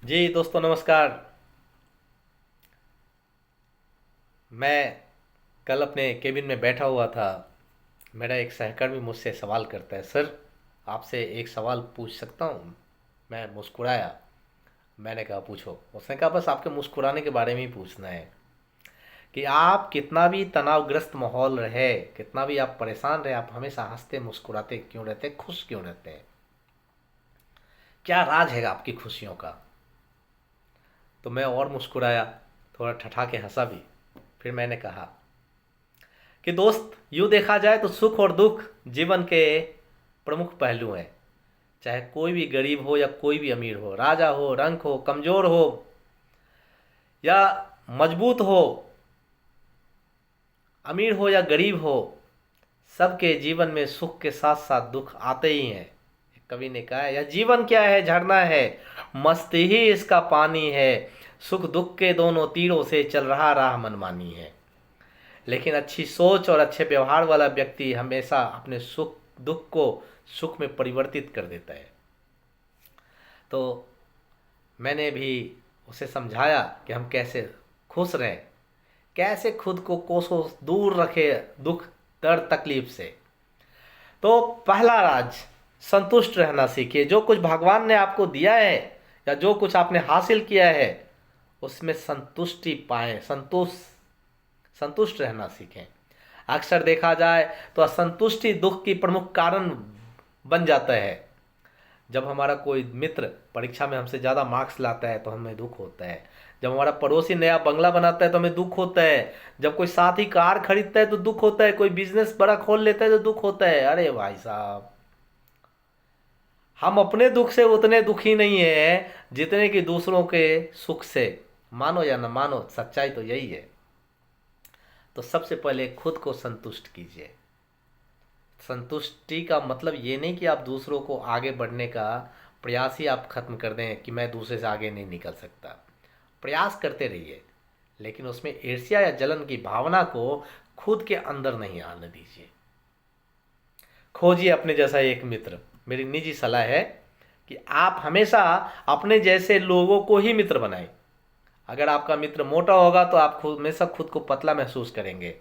जी दोस्तों नमस्कार। मैं कल अपने केबिन में बैठा हुआ था। मेरा एक सहकर्मी मुझसे सवाल करता है, सर आपसे एक सवाल पूछ सकता हूँ? मैं मुस्कुराया। मैंने कहा पूछो। उसने कहा बस आपके मुस्कुराने के बारे में ही पूछना है कि आप कितना भी तनावग्रस्त माहौल रहे, कितना भी आप परेशान रहे, आप हमेशा हंसते मुस्कुराते क्यों रहते हैं, खुश क्यों रहते हैं? क्या राज है आपकी खुशियों का? तो मैं और मुस्कुराया, थोड़ा ठठा के हंसा भी। फिर मैंने कहा कि दोस्त यूँ देखा जाए तो सुख और दुख जीवन के प्रमुख पहलू हैं। चाहे कोई भी गरीब हो या कोई भी अमीर हो, राजा हो, रंक हो, कमज़ोर हो या मजबूत हो, अमीर हो या गरीब हो, सबके जीवन में सुख के साथ साथ दुख आते ही हैं। एक कवि ने कहा है, यह जीवन क्या है, झरना है, मस्ती ही इसका पानी है, सुख दुख के दोनों तीरों से चल रहा राह मनमानी है। लेकिन अच्छी सोच और अच्छे व्यवहार वाला व्यक्ति हमेशा अपने सुख दुख को सुख में परिवर्तित कर देता है। तो मैंने भी उसे समझाया कि हम कैसे खुश रहें, कैसे खुद को कोसों दूर रखें दुख दर्द तकलीफ से। तो पहला राज, संतुष्ट रहना सीखिए। जो कुछ भगवान ने आपको दिया है या जो कुछ आपने हासिल किया है उसमें संतुष्टि पाएं, संतुष्ट रहना सीखें। अक्सर देखा जाए तो असंतुष्टि दुख की प्रमुख कारण बन जाता है। जब हमारा कोई मित्र परीक्षा में हमसे ज़्यादा मार्क्स लाता है तो हमें दुख होता है। जब हमारा पड़ोसी नया बंगला बनाता है तो हमें दुख होता है। जब कोई साथी कार खरीदता है तो दुख होता है। कोई बिजनेस बड़ा खोल लेता है तो दुख होता है। अरे भाई साहब, हम अपने दुख से उतने दुखी नहीं है जितने कि दूसरों के सुख से। मानो या न मानो, सच्चाई तो यही है। तो सबसे पहले खुद को संतुष्ट कीजिए। संतुष्टि का मतलब ये नहीं कि आप दूसरों को आगे बढ़ने का प्रयास ही आप खत्म कर दें कि मैं दूसरे से आगे नहीं निकल सकता। प्रयास करते रहिए, लेकिन उसमें ईर्ष्या या जलन की भावना को खुद के अंदर नहीं आने दीजिए। खोजिए अपने जैसा एक मित्र। मेरी निजी सलाह है कि आप हमेशा अपने जैसे लोगों को ही मित्र बनाएं। अगर आपका मित्र मोटा होगा तो आप खुद हमेशा खुद को पतला महसूस करेंगे।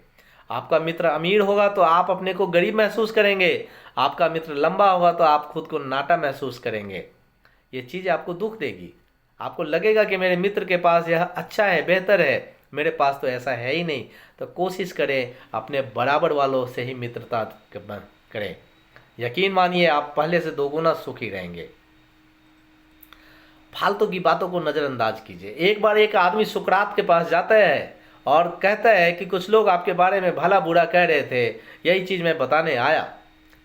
आपका मित्र अमीर होगा तो आप अपने को गरीब महसूस करेंगे। आपका मित्र लंबा होगा तो आप खुद को नाटा महसूस करेंगे। ये चीज़ आपको दुख देगी। आपको लगेगा कि मेरे मित्र के पास यह अच्छा है, बेहतर है, मेरे पास तो ऐसा है ही नहीं। तो कोशिश करें अपने बराबर वालों से ही मित्रता करें। यकीन मानिए आप पहले से दोगुना सुखी रहेंगे। फालतू की बातों को नज़रअंदाज कीजिए। एक बार एक आदमी सुकरात के पास जाता है और कहता है कि कुछ लोग आपके बारे में भला बुरा कह रहे थे, यही चीज़ मैं बताने आया।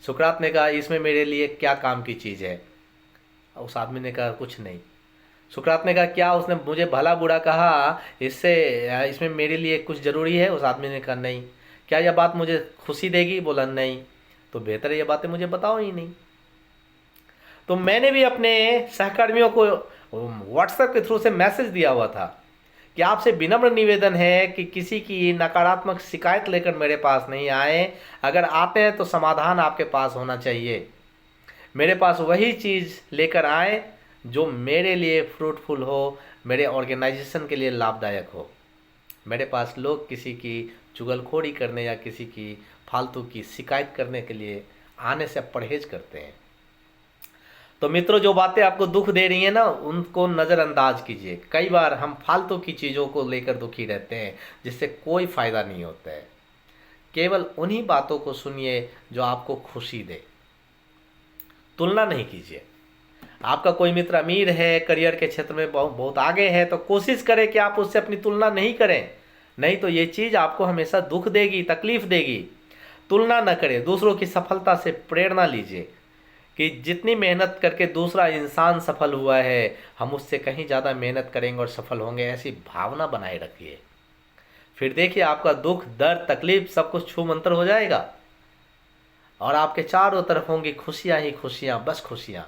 सुकरात ने कहा, इसमें मेरे लिए क्या काम की चीज़ है? उस आदमी ने कहा, कुछ नहीं। सुकरात ने कहा, क्या उसने मुझे भला बुरा कहा, इससे इसमें मेरे लिए कुछ ज़रूरी है? उस आदमी ने कहा, नहीं। क्या यह बात मुझे खुशी देगी? बोला, नहीं। तो बेहतर है ये बातें मुझे बताओ ही नहीं। तो मैंने भी अपने सहकर्मियों को व्हाट्सएप के थ्रू से मैसेज दिया हुआ था कि आपसे विनम्र निवेदन है कि किसी की नकारात्मक शिकायत लेकर मेरे पास नहीं आए। अगर आते हैं तो समाधान आपके पास होना चाहिए। मेरे पास वही चीज़ लेकर आए जो मेरे लिए फ्रूटफुल हो, मेरे ऑर्गेनाइजेशन के लिए लाभदायक हो। मेरे पास लोग किसी की चुगलखोरी करने या किसी की फालतू की शिकायत करने के लिए आने से परहेज करते हैं। तो मित्रों, जो बातें आपको दुख दे रही हैं ना, उनको नज़रअंदाज कीजिए। कई बार हम फालतू की चीज़ों को लेकर दुखी रहते हैं जिससे कोई फ़ायदा नहीं होता है। केवल उन्हीं बातों को सुनिए जो आपको खुशी दे। तुलना नहीं कीजिए। आपका कोई मित्र अमीर है, करियर के क्षेत्र में बहुत बहुत आगे है, तो कोशिश करें कि आप उससे अपनी तुलना नहीं करें। नहीं तो ये चीज़ आपको हमेशा दुख देगी, तकलीफ देगी। तुलना न करें, दूसरों की सफलता से प्रेरणा लीजिए कि जितनी मेहनत करके दूसरा इंसान सफल हुआ है, हम उससे कहीं ज़्यादा मेहनत करेंगे और सफल होंगे, ऐसी भावना बनाए रखिए। फिर देखिए आपका दुख दर्द तकलीफ सब कुछ छू मंतर हो जाएगा और आपके चारों तरफ होंगी खुशियाँ ही खुशियाँ, बस खुशियाँ।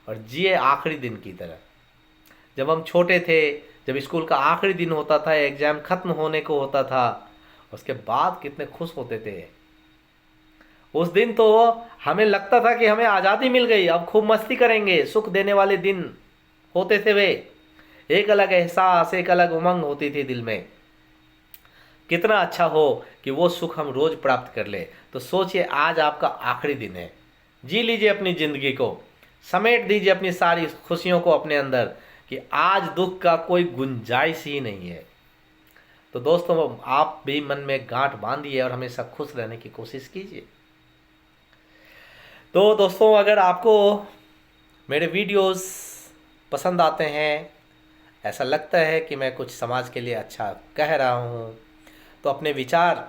और जिए आखिरी दिन की तरह। जब हम छोटे थे, जब स्कूल का आखिरी दिन होता था, एग्ज़ाम ख़त्म होने को होता था, उसके बाद कितने खुश होते थे। उस दिन तो हमें लगता था कि हमें आज़ादी मिल गई, अब खूब मस्ती करेंगे। सुख देने वाले दिन होते थे वे। एक अलग एहसास, एक अलग उमंग होती थी दिल में। कितना अच्छा हो कि वो सुख हम रोज प्राप्त कर ले। तो सोचिए आज आपका आखिरी दिन है, जी लीजिए अपनी ज़िंदगी को, समेट दीजिए अपनी सारी खुशियों को अपने अंदर, कि आज दुख का कोई गुंजाइश ही नहीं है। तो दोस्तों आप भी मन में गांठ बांधिए और हमेशा खुश रहने की कोशिश कीजिए। तो दोस्तों अगर आपको मेरे वीडियोस पसंद आते हैं, ऐसा लगता है कि मैं कुछ समाज के लिए अच्छा कह रहा हूँ, तो अपने विचार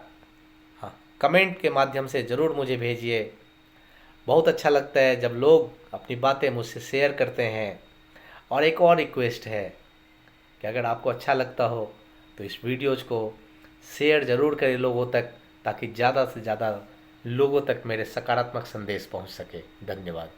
हाँ कमेंट के माध्यम से ज़रूर मुझे भेजिए। बहुत अच्छा लगता है जब लोग अपनी बातें मुझसे शेयर करते हैं। और एक और रिक्वेस्ट है कि अगर आपको अच्छा लगता हो तो इस वीडियोज़ को शेयर ज़रूर करें लोगों तक, ताकि ज़्यादा से ज़्यादा लोगों तक मेरे सकारात्मक संदेश पहुंच सके। धन्यवाद।